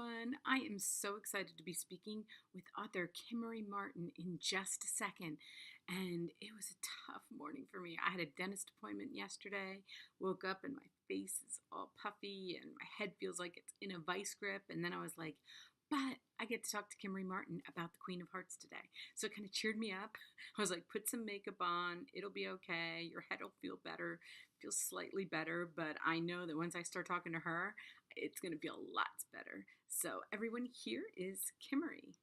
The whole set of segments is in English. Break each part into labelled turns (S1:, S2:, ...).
S1: everyone. I am so excited to be speaking with author Kimmery Martin in just a second. And it was a tough morning for me. I had a dentist appointment yesterday, woke up and my face is all puffy and my head feels like it's in a vice grip. And then I was like, but I get to talk to Kimmery Martin about the Queen of Hearts today. So it kind of cheered me up. I was like, put some makeup on. It'll be okay. Your head will feel better, feel slightly better. But I know that once I start talking to her, it's going to feel lots better. So everyone, here is Kimmery.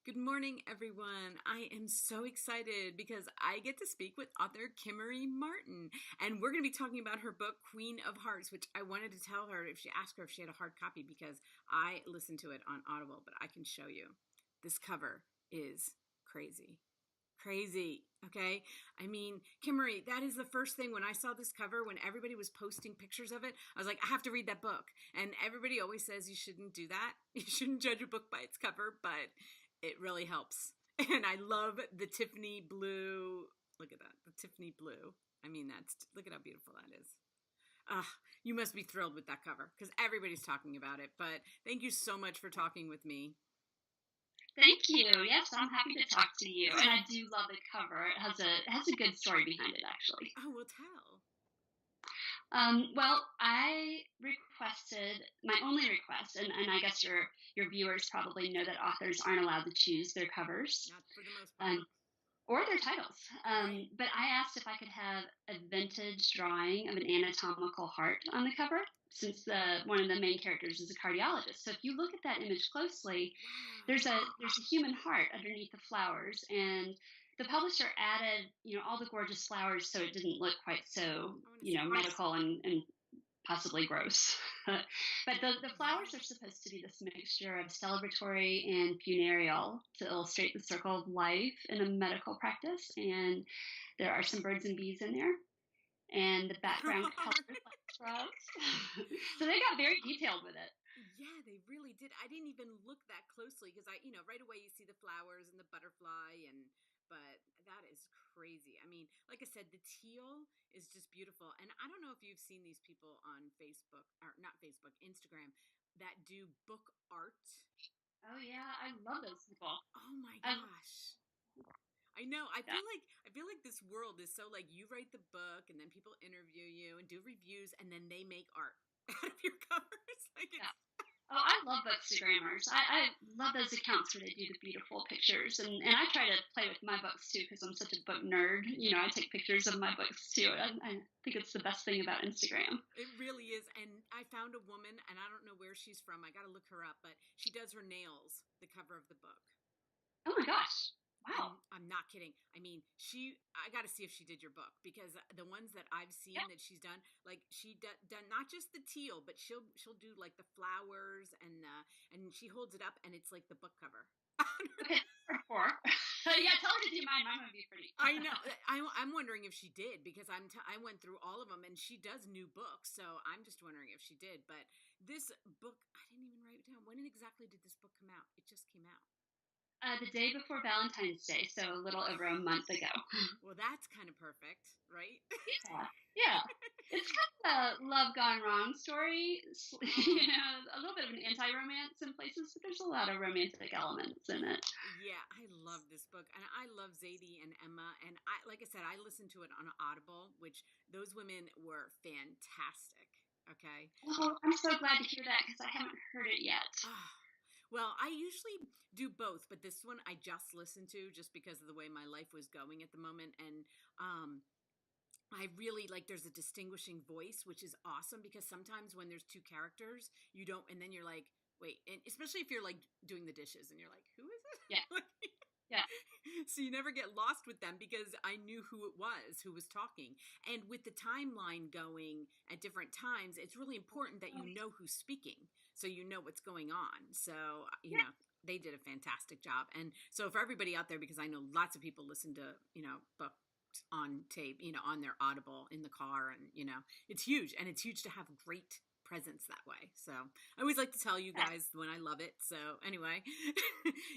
S1: Good morning, everyone. I am so excited because I get to speak with author Kimmery Martin, and we're going to be talking about her book, Queen of Hearts, which I wanted to tell her ask her if she had a hard copy because I listened to it on Audible, but I can show you. This cover is crazy. Crazy, okay? I mean, Kimmery, that is the first thing when I saw this cover, when everybody was posting pictures of it, I was like, I have to read that book. And everybody always says you shouldn't do that. You shouldn't judge a book by its cover, but it really helps. And I love the Tiffany blue. Look at that, the Tiffany blue. I mean, look at how beautiful that is. You must be thrilled with that cover because everybody's talking about it. But thank you so much for talking with me.
S2: Thank you. Yes, I'm happy to talk to you. And I do love the cover. It has a good story behind it, actually.
S1: Oh, well, tell.
S2: Well, I requested my only request, and I guess your viewers probably know that authors aren't allowed to choose their covers.
S1: Not for the most part.
S2: Or their titles.
S1: Right.
S2: But I asked if I could have a vintage drawing of an anatomical heart on the cover, since one of the main characters is a cardiologist. So if you look at that image closely,
S1: Wow.
S2: there's a human heart underneath the flowers, and the publisher added, all the gorgeous flowers so it didn't look quite so, medical and possibly gross. But the flowers are supposed to be this mixture of celebratory and funereal to illustrate the circle of life in a medical practice. And there are some birds and bees in there. And the background colors like shrubs. So they got very detailed with it.
S1: Yeah, they really did. I didn't even look that closely because right away you see the flowers and the butterfly but that is crazy. I mean, like I said, the teal is just beautiful. And I don't know if you've seen these people on Facebook, or not Facebook, Instagram, that do book art.
S2: Oh yeah, I love those people.
S1: Oh my gosh. I know. I feel like this world is so like you write the book and then people interview you and do reviews and then they make art out of your covers.
S2: Oh, I love bookstagrammers. I love those accounts where they do the beautiful pictures. And I try to play with my books, too, because I'm such a book nerd. I take pictures of my books, too. I think it's the best thing about Instagram.
S1: It really is. And I found a woman, and I don't know where she's from. I got to look her up. But she does her nails, the cover of the book.
S2: Oh, my gosh. Wow.
S1: I'm not kidding. I mean, I got to see if she did your book because the ones that I've seen that she's done, like she done not just the teal, but she'll do like the flowers and she holds it up and it's like the book cover.
S2: Okay, four. Yeah, tell her to do mine. Mine would be pretty.
S1: I know. I'm wondering if she did because I went through all of them and she does new books, so I'm just wondering if she did. But this book, I didn't even write it down. When exactly did this book come out? It just came out.
S2: The day before Valentine's Day, so a little over a month ago.
S1: Well, that's kind of perfect, right?
S2: Yeah. It's kind of a love gone wrong story. A little bit of an anti-romance in places, but there's a lot of romantic elements in it.
S1: Yeah, I love this book, and I love Zadie and Emma, and like I said, I listened to it on Audible, which those women were fantastic. Okay.
S2: Oh, I'm so glad to hear that because I haven't heard it yet.
S1: Well, I usually do both, but this one I just listened to just because of the way my life was going at the moment. And I really there's a distinguishing voice, which is awesome because sometimes when there's two characters, you don't, and then you're like, wait, and especially if you're like doing the dishes and you're like, who is it?
S2: Yeah. Yeah.
S1: So you never get lost with them because I knew who was talking. And with the timeline going at different times, it's really important that you know who's speaking so you know what's going on. So, you know, they did a fantastic job. And so for everybody out there, because I know lots of people listen to, books on tape, on their Audible in the car and, it's huge. And it's huge to have great presence that way. So I always like to tell you guys when I love it. So anyway,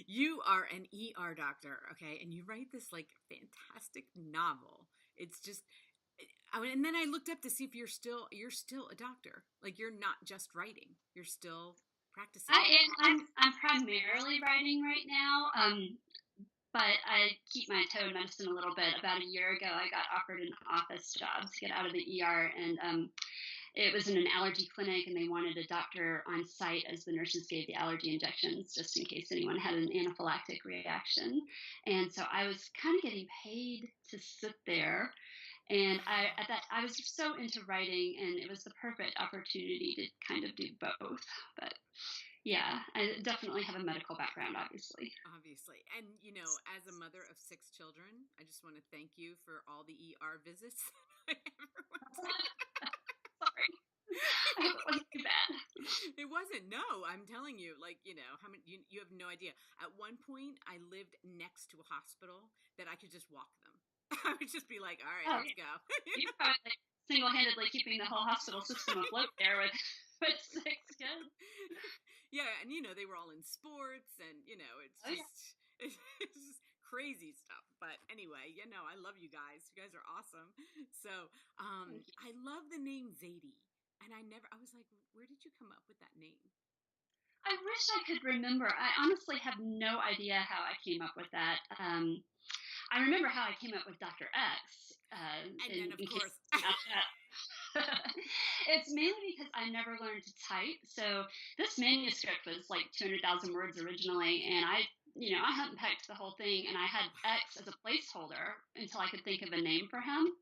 S1: you are an ER doctor, okay? And you write this like fantastic novel. It's just, and then I looked up to see if you're still a doctor. Like you're not just writing, you're still practicing.
S2: I'm primarily writing right now. But I keep my toe in medicine a little bit. About a year ago, I got offered an office job to get out of the ER, and it was in an allergy clinic, and they wanted a doctor on site as the nurses gave the allergy injections, just in case anyone had an anaphylactic reaction. And so I was kind of getting paid to sit there. And I was so into writing, and it was the perfect opportunity to kind of do both. But yeah, I definitely have a medical background, obviously.
S1: Obviously. And, as a mother of 6 children, I just want to thank you for all the ER visits that I ever went to.
S2: Sorry. I hope it wasn't too bad.
S1: It wasn't. No, I'm telling you, how many, you have no idea. At one point, I lived next to a hospital that I could just walk them. I would just be like, all right, let's go.
S2: You're probably single-handedly keeping the whole hospital system afloat there with 6 kids.
S1: Yeah, and they were all in sports, and it's just crazy stuff. But anyway, I love you guys. You guys are awesome. So, I love the name Zadie, and I was like, where did you come up with that name?
S2: I wish I could remember. I honestly have no idea how I came up with that. I remember how I came up with Dr. X.
S1: And then, of course.
S2: It's mainly because I never learned to type. So this manuscript was like 200,000 words originally, and I hadn't pecked the whole thing, and I had X as a placeholder until I could think of a name for him.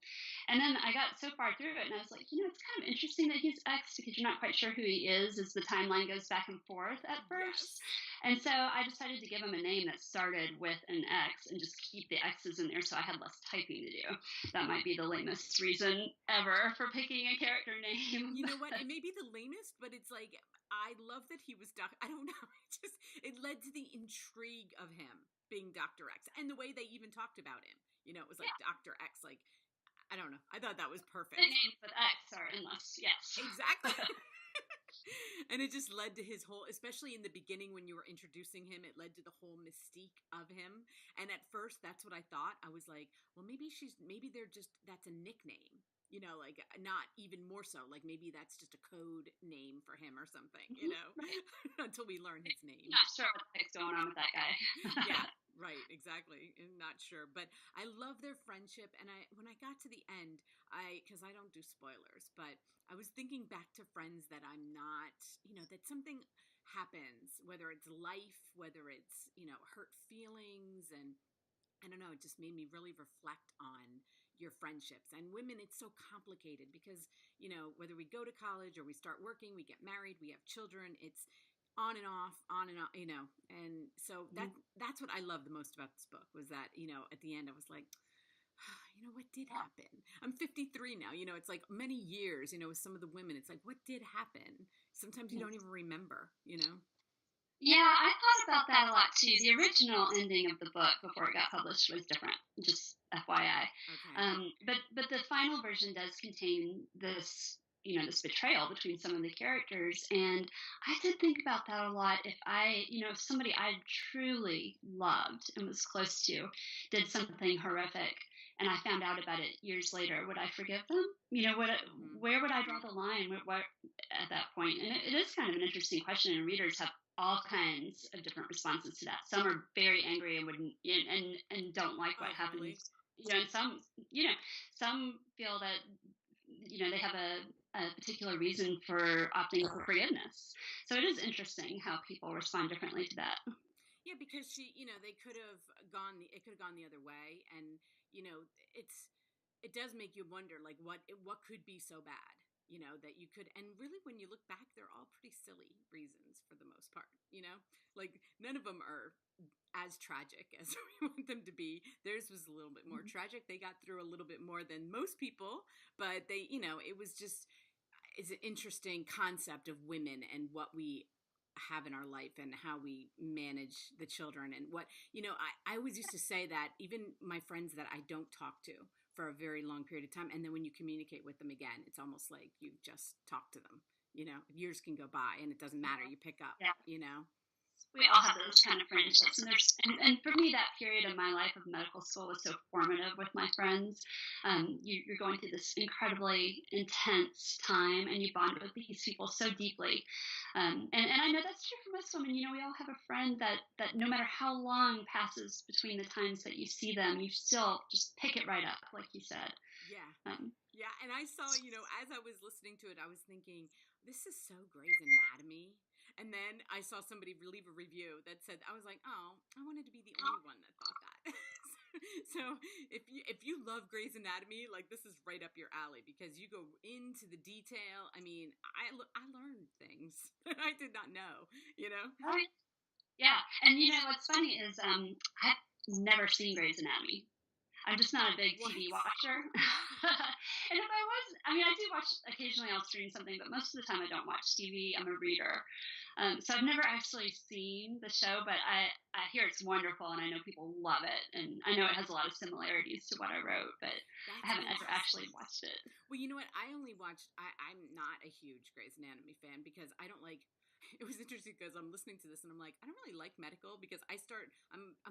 S2: And then I got so far through it, and I was like, it's kind of interesting that he's X because you're not quite sure who he is as the timeline goes back and forth at first.
S1: Yes.
S2: And so I decided to give him a name that started with an X and just keep the X's in there so I had less typing to do. That might be the lamest reason ever for picking a character name.
S1: You know what? It may be the lamest, but it's like, I love that he was I don't know. It led to the intrigue of him being Dr. X and the way they even talked about him. It was like Dr. X, like, I don't know. I thought that was perfect.
S2: The names with X are endless, yes.
S1: Exactly. And it just led to his whole, especially in the beginning when you were introducing him, it led to the whole mystique of him. And at first, that's what I thought. I was like, well, maybe that's a nickname, like not even more so. Like maybe that's just a code name for him or something,
S2: Right.
S1: Until we learn his name.
S2: Not sure what the heck's going on with that guy.
S1: Yeah. Right, exactly. I'm not sure, but I love their friendship. And when I got to the end, because I don't do spoilers, but I was thinking back to friends that I'm not, that something happens, whether it's life, whether it's, hurt feelings. And I don't know, it just made me really reflect on your friendships. And women, it's so complicated because, whether we go to college or we start working, we get married, we have children, it's on and off, and so that's what I love the most about this book was that, at the end I was like, what did happen? I'm 53 now, it's like many years, with some of the women, it's like, what did happen? Sometimes you don't even remember,
S2: Yeah, I thought about that a lot too. The original ending of the book before it got published was different, just FYI.
S1: Okay.
S2: But the final version does contain this, this betrayal between some of the characters. And I did think about that a lot. If if somebody I truly loved and was close to did something horrific and I found out about it years later, would I forgive them? Where would I draw the line? What at that point? And it is kind of an interesting question, and readers have all kinds of different responses to that. Some are very angry and wouldn't and don't like what happened.
S1: Really?
S2: And some feel that they have a particular reason for opting for forgiveness. So it is interesting how people respond differently to that.
S1: Yeah, because they could have it could have gone the other way, and it does make you wonder, like what could be so bad, that you could, and really when you look back, they're all pretty silly reasons for the most part, like none of them are as tragic as we want them to be. Theirs was a little bit more tragic. They got through a little bit more than most people, but they, it was just, it's an interesting concept of women and what we have in our life and how we manage the children and what, I always used to say that even my friends that I don't talk to for a very long period of time, and then when you communicate with them again, it's almost like you've just talked to them, years can go by and it doesn't matter. You pick up,
S2: Yeah.
S1: you know?
S2: We all have those kind of friendships, and for me, that period of my life of medical school was so formative with my friends. You're going through this incredibly intense time, and you bond with these people so deeply. And I know that's true for most women. We all have a friend that no matter how long passes between the times that you see them, you still just pick it right up, like you said.
S1: Yeah.
S2: Um,
S1: Yeah. And I saw, as I was listening to it, I was thinking, this is so Grey's Anatomy. And then I saw somebody leave a review that said, I was like, oh, I wanted to be the only one that thought that. So if you love Grey's Anatomy, like this is right up your alley because you go into the detail. I mean, I learned things that I did not know.
S2: right. Yeah, and what's funny is I've never seen Grey's Anatomy. I'm just not a big
S1: What?
S2: TV watcher. And if I was, I do watch occasionally. I'll stream something, but most of the time I don't watch TV. I'm a reader, so I've never actually seen the show. But I hear it's wonderful, and I know people love it, and I know it has a lot of similarities to what I wrote, but I haven't ever actually watched it.
S1: Well, you know what? I'm not a huge Grey's Anatomy fan because I don't like. It was interesting because I'm listening to this and I'm like, I don't really like medical because I'm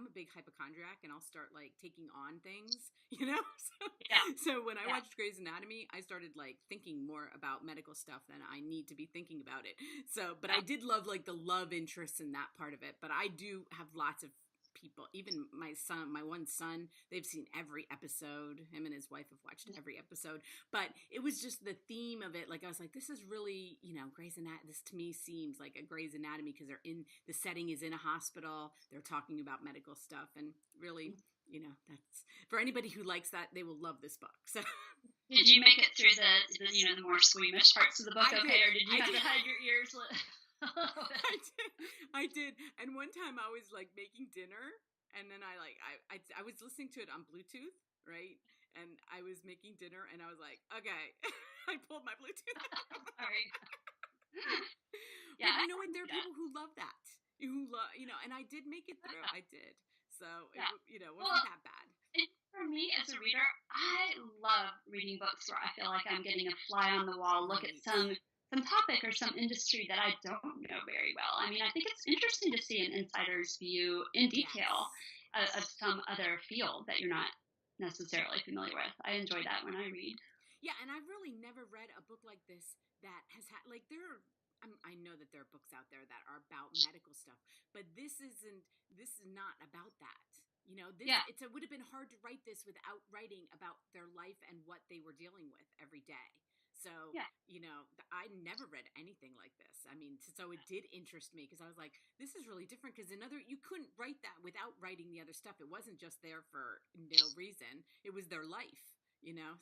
S1: a big hypochondriac and I'll start like taking on things, So when I watched Grey's Anatomy, I started like thinking more about medical stuff than I need to be thinking about it. So, but I did love like the love interest in that part of it. But I do have lots of people, even my one son, they've seen every episode. Him and his wife have watched every episode. But it was just the theme of it. Like I was like, this is really, Grey's Anatomy. This to me seems like a Grey's Anatomy because the setting is in a hospital. They're talking about medical stuff, and really, that's for anybody who likes that, they will love this book. So.
S2: Did you make it through the more squeamish parts of the book? Or did you have to hide your ears?
S1: I did. And one time I was like making dinner and then I was listening to it on Bluetooth, right? And I was making dinner and I was like, okay. I pulled my Bluetooth.
S2: Sorry.
S1: Yeah. But you know what? There are people who love that. Who love, and I did make it through. I did. So, it wasn't that bad.
S2: For me as a reader, I love reading books where I feel like I'm getting a fly on the wall look at some topic or some industry that I don't know very well. I think it's interesting to see an insider's view in detail of some other field that you're not necessarily familiar with. I enjoy that when I read.
S1: Yeah, and I've really never read a book like this that has had like I know that there are books out there that are about medical stuff, but this is not about that. It would have been hard to write this without writing about their life and what they were dealing with every day. So, I never read anything like this. So it did interest me because I was like, this is really different because you couldn't write that without writing the other stuff. It wasn't just there for no reason. It was their life,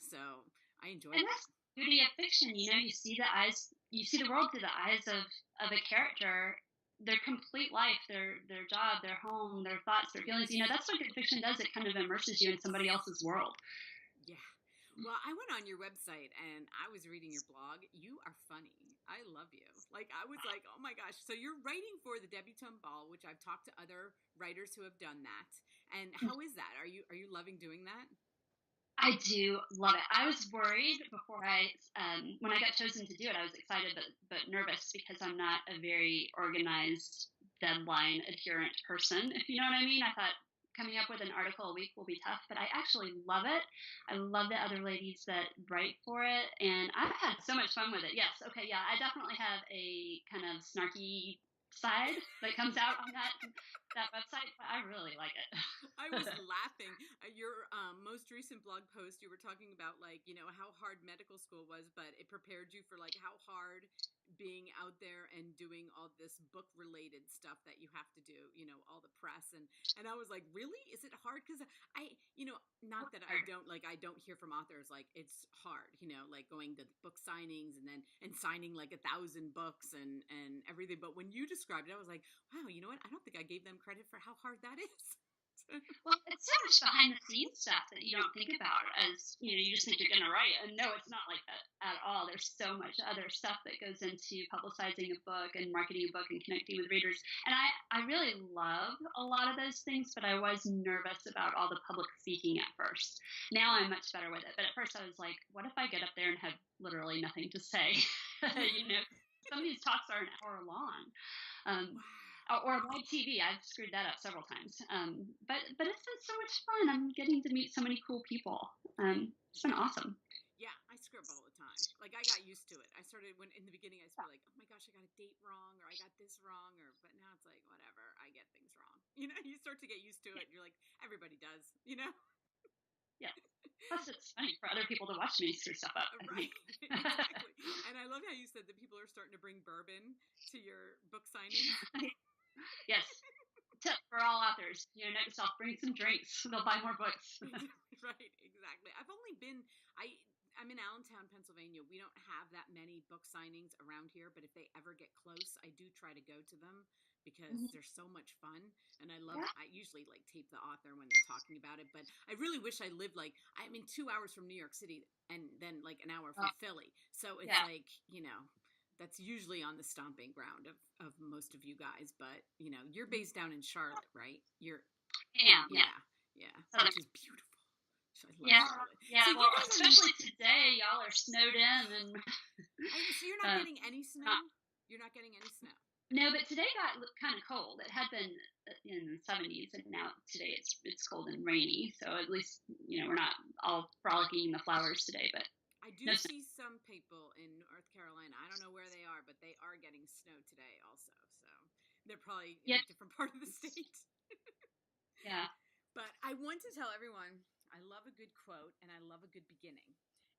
S1: so I enjoyed it.
S2: And that's the beauty of fiction. You see the world through the eyes of a character, their complete life, their job, their home, their thoughts, their feelings. That's what good fiction does. It kind of immerses you in somebody else's world.
S1: Yeah. Well, I went on your website and I was reading your blog. You are funny. I love you. Like, I was like, oh my gosh. So you're writing for the Debutante Ball, which I've talked to other writers who have done that. And how is that? Are you loving doing that?
S2: I do love it. I was worried before when I got chosen to do it, I was excited but nervous because I'm not a very organized, deadline adherent person, if you know what I mean. I thought coming up with an article a week will be tough, but I actually love it. I love the other ladies that write for it, and I've had so much fun with it. Yes, okay, yeah, I definitely have a kind of snarky side that comes out on that website, but I really like it.
S1: I was laughing. Your most recent blog post, you were talking about like, how hard medical school was, but it prepared you for like how hard being out there and doing all this book related stuff that you have to do, all the press and I was like, really? Is it hard? Because not that I don't hear from authors like it's hard, like going to book signings and signing like 1,000 books and everything. But when you described it, I was like, wow, you know what? I don't think I gave them credit for how hard that is.
S2: Well, it's so much behind the scenes stuff that you don't think about as, you just think you're going to write. And no, it's not like that at all. There's so much other stuff that goes into publicizing a book and marketing a book and connecting with readers. And I really love a lot of those things, but I was nervous about all the public speaking at first. Now I'm much better with it. But at first I was like, what if I get up there and have literally nothing to say? Some of these talks are an hour long. Um,
S1: Wow.
S2: or live TV. I've screwed that up several times. But it's been so much fun. I'm getting to meet so many cool people. It's been awesome.
S1: Yeah, I screw up all the time. Like I got used to it. I started when in the beginning I used to be like, "Oh my gosh, I got a date wrong or I got this wrong," or but now it's like, whatever, I get things wrong. You start to get used to it and you're like, everybody does.
S2: Yeah. Plus, it's funny for other people to watch me screw stuff up, I
S1: Right.
S2: think.
S1: Exactly. And I love how you said that people are starting to bring bourbon to your book signings.
S2: Yes. Tip for all authors. Note yourself, bring some drinks. They'll buy more books.
S1: Right, exactly. I've only been I'm in Allentown, Pennsylvania. We don't have that many book signings around here, but if they ever get close, I do try to go to them because
S2: Mhm.
S1: they're so much fun. And
S2: Yeah.
S1: I usually like tape the author when they're talking about it, but I really wish I lived like I'm in 2 hours from New York City and then like an hour from Philly. So it's
S2: Yeah.
S1: like, that's usually on the stomping ground of most of you guys, but you're based down in Charlotte, right?
S2: Yeah.
S1: Yeah,
S2: Southern.
S1: which is beautiful. I love
S2: Yeah.
S1: Charlotte.
S2: Yeah.
S1: So
S2: Well, especially today, y'all are snowed in, and
S1: so you're not getting any snow. You're not getting any snow.
S2: no, but today got kind of cold. It had been in the 70s, and now today it's cold and rainy. So at least we're not all frolicking in the flowers today. But
S1: I
S2: no
S1: do
S2: snow.
S1: see some people in North Carolina. I don't know where they are, but they are getting snow today also. So they're probably in
S2: Yeah.
S1: a different part of the state.
S2: Yeah.
S1: But I want to tell everyone I love a good quote and I love a good beginning.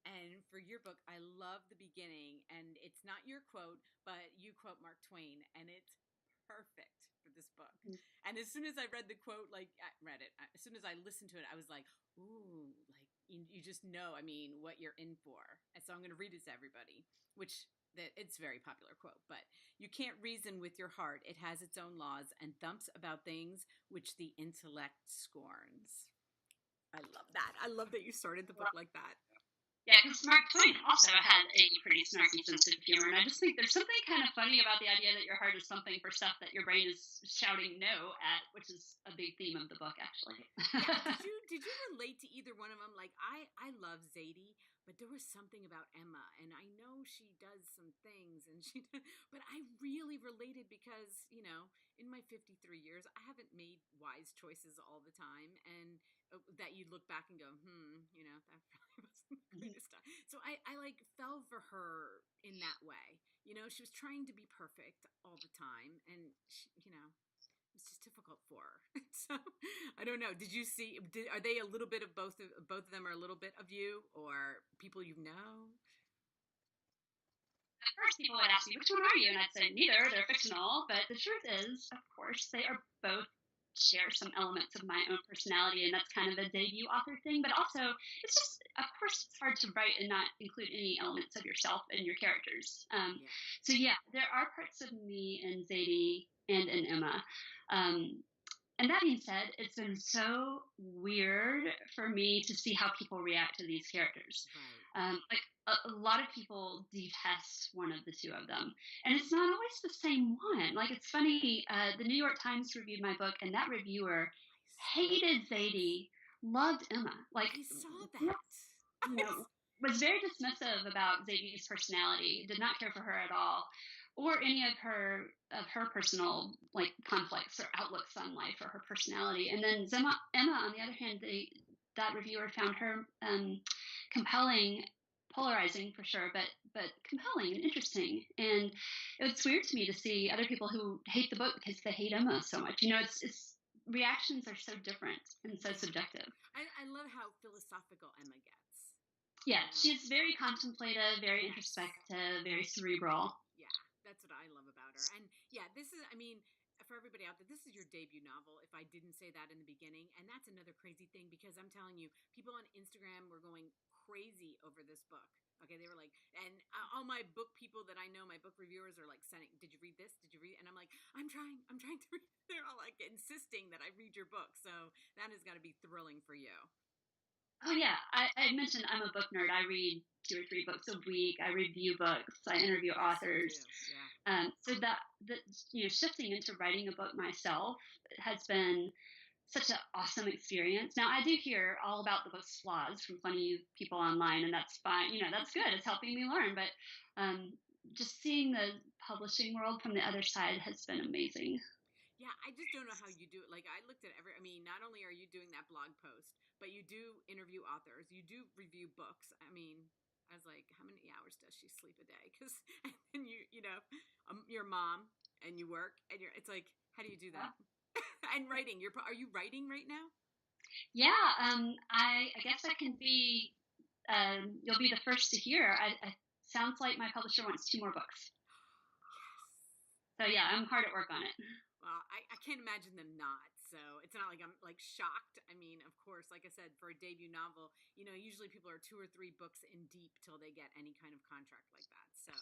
S1: And for your book, I love the beginning. And it's not your quote, but you quote Mark Twain. And it's perfect for this book. And as soon as I read the quote, like I read it, as soon as I listened to it, I was like, ooh, like you just know, I mean, what you're in for. And so I'm going to read it to everybody, which that it's a very popular quote, but you can't reason with your heart. It has its own laws and thumps about things which the intellect scorns. I love that. I love that you started the book like that.
S2: Yeah, because Mark Twain also had a pretty snarky sense of humor, and I just think there's something kind of funny about the idea that your heart is thumping for stuff that your brain is shouting no at, which is a big theme of the book, actually.
S1: Yeah. Did you relate to either one of them? Like I love Zadie, but there was something about Emma, and I know she does some things, but I really related because in my 53 years, I haven't made wise choices all the time, and that you look back and go, that probably wasn't the greatest time. So I like fell for her in that way. She was trying to be perfect all the time, and it's just difficult for her. So I don't know. Did you see? Are they a little bit of both? Both of them are a little bit of you, or people you know?
S2: At first, people would ask me, which one are you? And I'd say, neither. They're fictional. But the truth is, of course, they are both share some elements of my own personality, and that's kind of a debut author thing. But also, it's just, of course, it's hard to write and not include any elements of yourself in your characters. So yeah, there are parts of me in Zadie and in Emma. And that being said, it's been so weird for me to see how people react to these characters.
S1: Right.
S2: Like a lot of people detest one of the two of them, and it's not always the same one. Like it's funny. The New York Times reviewed my book, and that reviewer hated Zadie, loved Emma. Like
S1: I saw that.
S2: you know, was very dismissive about Zadie's personality. Did not care for her at all, or any of her personal like conflicts or outlooks on life or her personality. And then Emma, on the other hand, that reviewer found her compelling, polarizing for sure, but compelling and interesting. And it's weird to me to see other people who hate the book because they hate Emma so much. It's reactions are so different and so subjective.
S1: I love how philosophical Emma gets.
S2: Yeah, she's very contemplative, very introspective, very cerebral.
S1: Yeah, that's what I love about her. And yeah, this is, I mean, for everybody out there, this is your debut novel, if I didn't say that in the beginning. And that's another crazy thing because I'm telling you, people on Instagram were going crazy over this book. Okay, they were like, and all my book people that I know, my book reviewers are like sending, did you read this? Did you read? And I'm like, I'm trying to read. They're all like insisting that I read your book. So that has got to be thrilling for you.
S2: Oh yeah, I mentioned I'm a book nerd. I read 2 or 3 books a week. I review books. I interview authors. So that shifting into writing a book myself has been such an awesome experience. Now I do hear all about the book's flaws from plenty of people online, and that's fine. That's good. It's helping me learn. But just seeing the publishing world from the other side has been amazing.
S1: Yeah, I just don't know how you do it. Like I looked at I mean, not only are you doing that blog post, but you do interview authors, you do review books. I mean, I was like, how many hours does she sleep a day? Because and your mom and you work and it's like, how do you do that? And writing, are you writing right now?
S2: Yeah, I guess I can be. You'll be the first to hear. I sounds like my publisher wants 2 more books.
S1: Yes.
S2: So yeah, I'm hard at work on it.
S1: Well, I can't imagine them not. So it's not like I'm like shocked. I mean, of course, like I said, for a debut novel, usually people are 2 or 3 books in deep till they get any kind of contract like that. So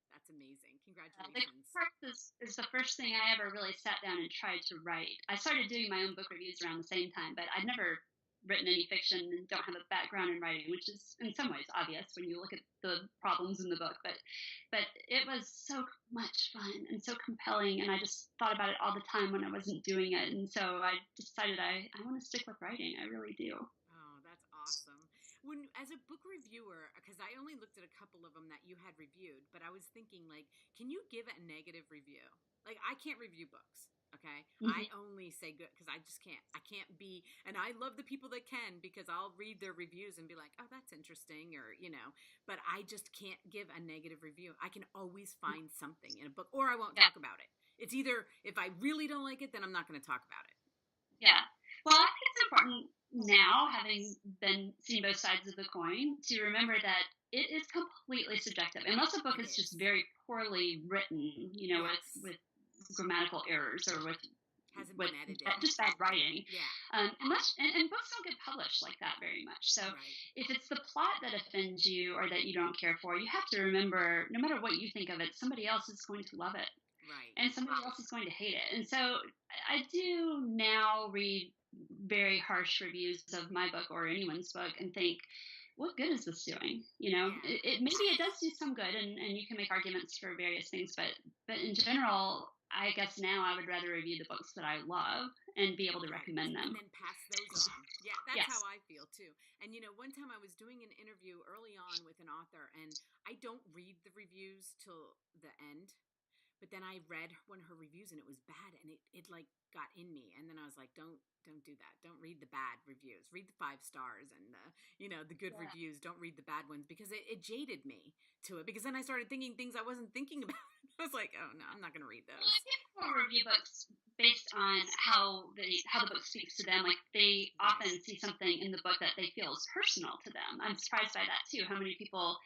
S1: that's amazing.
S2: The
S1: Congratulations.
S2: part is the first thing I ever really sat down and tried to write. I started doing my own book reviews around the same time, but I'd never written any fiction and don't have a background in writing, which is in some ways obvious when you look at the problems in the book. But it was so much fun and so compelling, and I just thought about it all the time when I wasn't doing it. And so I decided I want to stick with writing. I really do.
S1: Oh, that's awesome. As a book reviewer, because I only looked at a couple of them that you had reviewed, but I was thinking, like, can you give a negative review? Like, I can't review books. Okay. I
S2: Hmm.
S1: only say good because I just can't. I can't be, and I love the people that can because I'll read their reviews and be like, oh, that's interesting, but I just can't give a negative review. I can always find something in a book or I won't
S2: Yeah.
S1: talk about it. It's either if I really don't like it, then I'm not going to talk about it.
S2: Yeah. Well, I think it's important now, having been seen both sides of the coin, to remember that it is completely subjective. Unless a book
S1: It
S2: is just
S1: is.
S2: very poorly written,
S1: Yes.
S2: with grammatical errors or
S1: Hasn't
S2: with
S1: been edited.
S2: just bad writing.
S1: Yeah.
S2: And books don't get published like that very much. So
S1: Right.
S2: if it's the plot that offends you or that you don't care for, you have to remember, no matter what you think of it, somebody else is going to love it
S1: Right.
S2: and somebody else is going to hate it. And so I do now read very harsh reviews of my book or anyone's book and think, what good is this doing?
S1: Yeah.
S2: Maybe it does do some good, and you can make arguments for various things, but in general, I guess now I would rather review the books that I love and be able to
S1: Right.
S2: recommend
S1: And
S2: them.
S1: then pass those on. Yeah, that's how
S2: Yes.
S1: I feel too. And one time I was doing an interview early on with an author, and I don't read the reviews till the end. But then I read one of her reviews and it was bad and it like got in me. And then I was like, don't do that. Don't read the bad reviews. Read the 5 stars and the good
S2: Yeah.
S1: reviews. Don't read the bad ones because it jaded me to it. Because then I started thinking things I wasn't thinking about. I was like, oh no, I'm not gonna read
S2: Well, I
S1: those.
S2: think people review books based on how the book speaks to them. Like they
S1: Right.
S2: often see something in the book that they feel is personal to them. I'm surprised by that too. How many people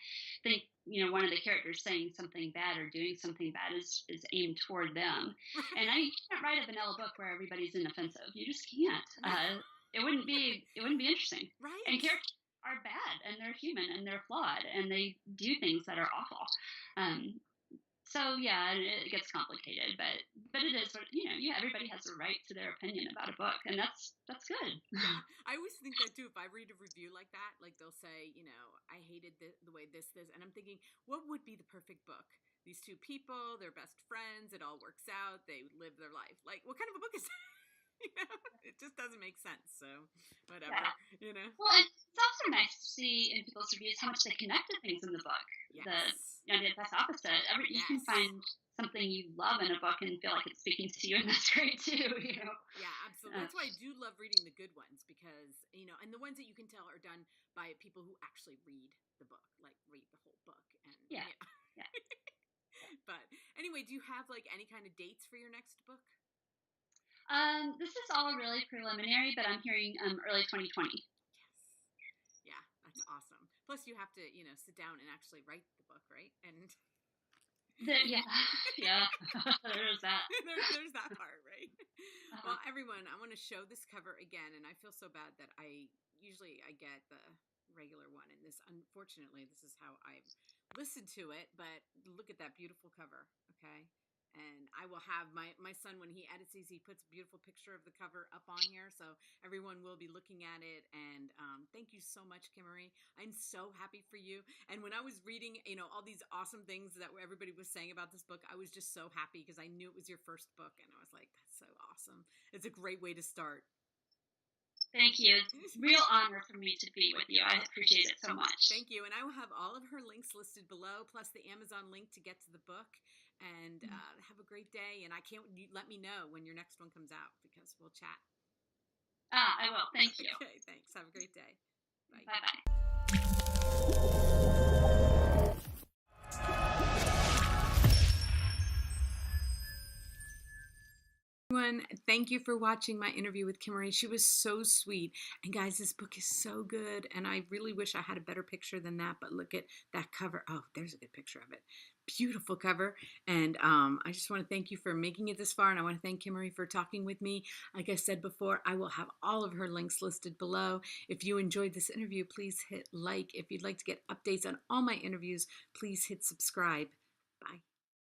S2: think one of the characters saying something bad or doing something bad is aimed toward them? And you can't write a vanilla book where everybody's inoffensive. You just can't.
S1: No.
S2: It wouldn't be interesting. And
S1: Right.
S2: characters are bad and they're human and they're flawed and they do things that are awful. Um, so yeah, it gets complicated, but it is what yeah. Everybody has a right to their opinion about a book, and that's good.
S1: Yeah, I always think that too. If I read a review like that, like they'll say, I hated the way this, and I'm thinking, what would be the perfect book? These two people, they're best friends, it all works out, they live their life. Like, what kind of a book is that? It just doesn't make sense. So,
S2: Yeah.
S1: whatever, you know.
S2: Well, and it's also nice to see in people's reviews how much they connect to things in the book.
S1: Yes,
S2: The that's opposite. You can
S1: yes.
S2: find something you love in a book and feel like it's speaking to you, and that's great too.
S1: Yeah, absolutely.
S2: Uh,
S1: That's why I do love reading the good ones because, and the ones that you can tell are done by people who actually read the book, like read the whole book. And
S2: yeah,
S1: yeah.
S2: yeah.
S1: But anyway, do you have like any kind of dates for your next book?
S2: This is all really preliminary, but I'm hearing early 2020.
S1: Yes. Yeah, that's awesome. Plus, you have to, sit down and actually write the book, right? And
S2: Yeah, yeah. There's that.
S1: there's that part, right?
S2: Uh-huh.
S1: Well, everyone, I want to show this cover again, and I feel so bad that I get the regular one, and unfortunately, this is how I've listened to it. But look at that beautiful cover, okay? And I will have my son when he edits these, he puts a beautiful picture of the cover up on here, so everyone will be looking at it. And thank you so much, Kimmery. I'm so happy for you. And when I was reading, all these awesome things that everybody was saying about this book, I was just so happy because I knew it was your first book, and I was like, that's so awesome. It's a great way to start.
S2: Thank you. It's a real honor for me to be with you. I appreciate it so much.
S1: Thank you. And I will have all of her links listed below, plus the Amazon link to get to the book. And have a great day. And I can't let me know when your next one comes out because we'll chat.
S2: I will. Thank you.
S1: Okay, thanks. Have a great day. Bye.
S2: Bye-bye.
S1: Everyone, thank you for watching my interview with Kimmery. She was so sweet. And guys, this book is so good. And I really wish I had a better picture than that. But look at that cover. Oh, there's a good picture of it. Beautiful cover. And I just want to thank you for making it this far. And I want to thank Kimmery for talking with me. Like I said before, I will have all of her links listed below. If you enjoyed this interview, please hit like. If you'd like to get updates on all my interviews, please hit subscribe.